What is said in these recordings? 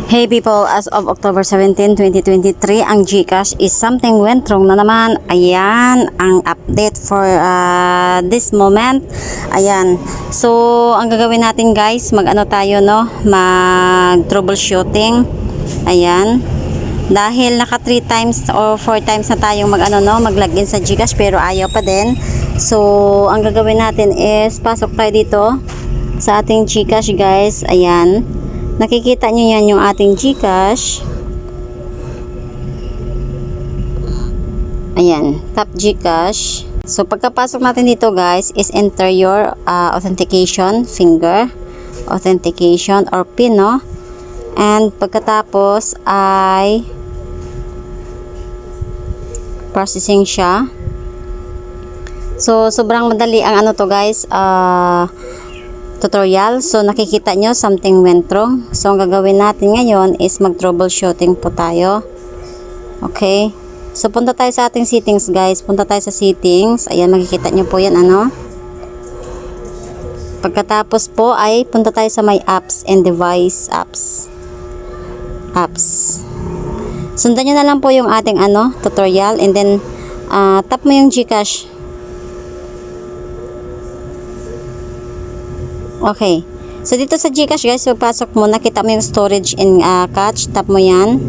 Hey people, as of October 17, 2023, ang GCash is something went wrong na naman. Ayan, ang update for this moment. Ayan. So, ang gagawin natin guys, mag-ano tayo no? Mag-troubleshooting. Ayan. Dahil naka 3 times or 4 times na tayong mag-ano no, mag-login sa GCash pero ayaw pa din. So, ang gagawin natin is pasok tayo dito sa ating GCash guys. Ayan. Nakikita nyo yan yung ating GCash. Ayan, tap GCash. So, pagkapasok natin dito guys, is enter your authentication, finger, authentication or PIN, no? And pagkatapos ay processing siya. So, sobrang madali ang ano to guys, tutorial. So nakikita nyo something went wrong. So ang gagawin natin ngayon is mag troubleshooting po tayo. Okay, so punta tayo sa ating settings guys, punta tayo sa settings. Ayan, makikita nyo po yan ano. Pagkatapos po ay punta tayo sa my apps and device apps. Sundan nyo na lang po yung ating ano tutorial and then tap mo yung GCash. Okay. So, dito sa GCash guys, pagpasok mo, nakita mo yung storage and cache. Tap mo yan.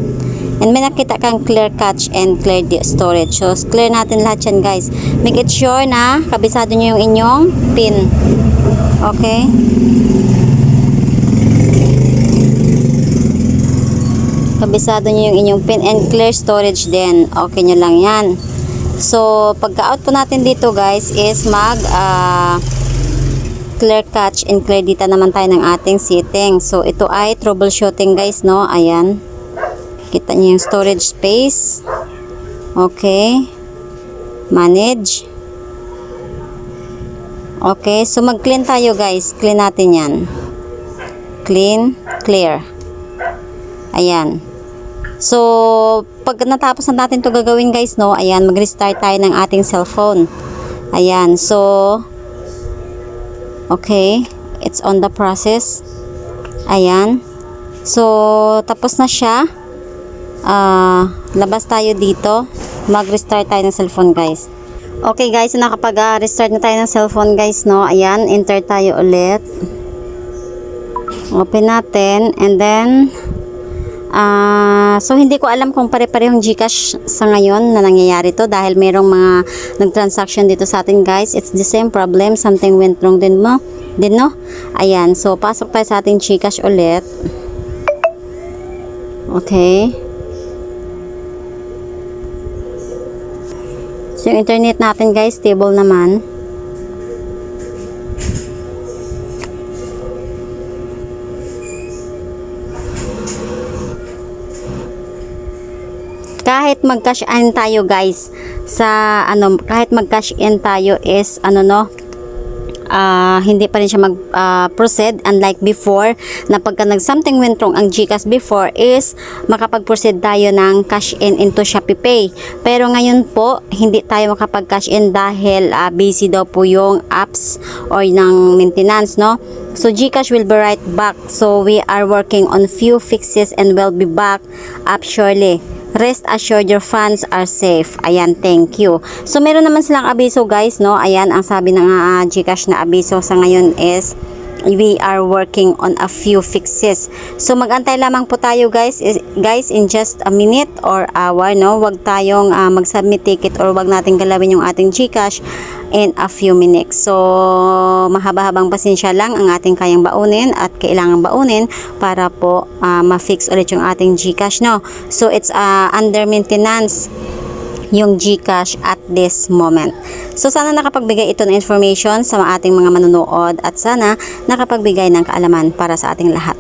And may nakita kang clear cache and clear storage. So, clear natin lahat yan guys. Make it sure na kabisado nyo yung inyong PIN. Okay. Kabisado nyo yung inyong PIN and clear storage din. Okay nyo lang yan. So, pagka-out po natin dito guys is mag clear cache and clear data naman tayo ng ating settings. So, ito ay troubleshooting guys, no? Ayan. Kita niyo yung storage space. Okay. Manage. Okay. So, mag-clean tayo guys. Clean natin yan. Clean, clear. Ayan. So, pag natapos na natin to gagawin guys, no? Ayan, mag-restart tayo ng ating cellphone. Ayan. So, okay, it's on the process. Ayan. So, tapos na siya. Labas tayo dito. Mag-restart tayo ng cellphone, guys. Okay, guys. So, nakapag-restart na tayo ng cellphone, guys, no? Ayan, enter tayo ulit. Open natin. And then, so, hindi ko alam kung pare-parehong GCash sa ngayon na nangyayari to dahil merong mga nag-transaction dito sa atin guys. It's the same problem. Something went wrong din no? Ayan. So, pasok tayo sa ating GCash ulit. Okay. So, yung internet natin guys, stable naman. Kahit mag-cash in tayo guys sa ano, kahit mag-cash in tayo is ano no, hindi pa rin siya mag-proceed unlike before na pagka something went wrong ang GCash before is makapag-proceed tayo ng cash in into Shopee Pay. Pero ngayon po hindi tayo makapag-cash in dahil busy daw po yung apps or ng maintenance, no? So GCash will be right back. So we are working on few fixes and will be back up surely. Rest assured your funds are safe. Ayan, thank you. So, meron naman silang abiso guys, no? Ayan, ang sabi ng GCash na abiso sa ngayon is we are working on a few fixes. So, mag-antay lamang po tayo guys in just a minute or hour, no? Huwag tayong mag-submit ticket or huwag natin galawin yung ating GCash in a few minutes. So, mahaba-habang pasensya lang ang ating kayang baunin at kailangan baunin para po ma-fix ulit yung ating GCash, no? So, it's under maintenance yung GCash at this moment. So, sana nakapagbigay ito ng information sa ating mga manonood at sana nakapagbigay ng kaalaman para sa ating lahat.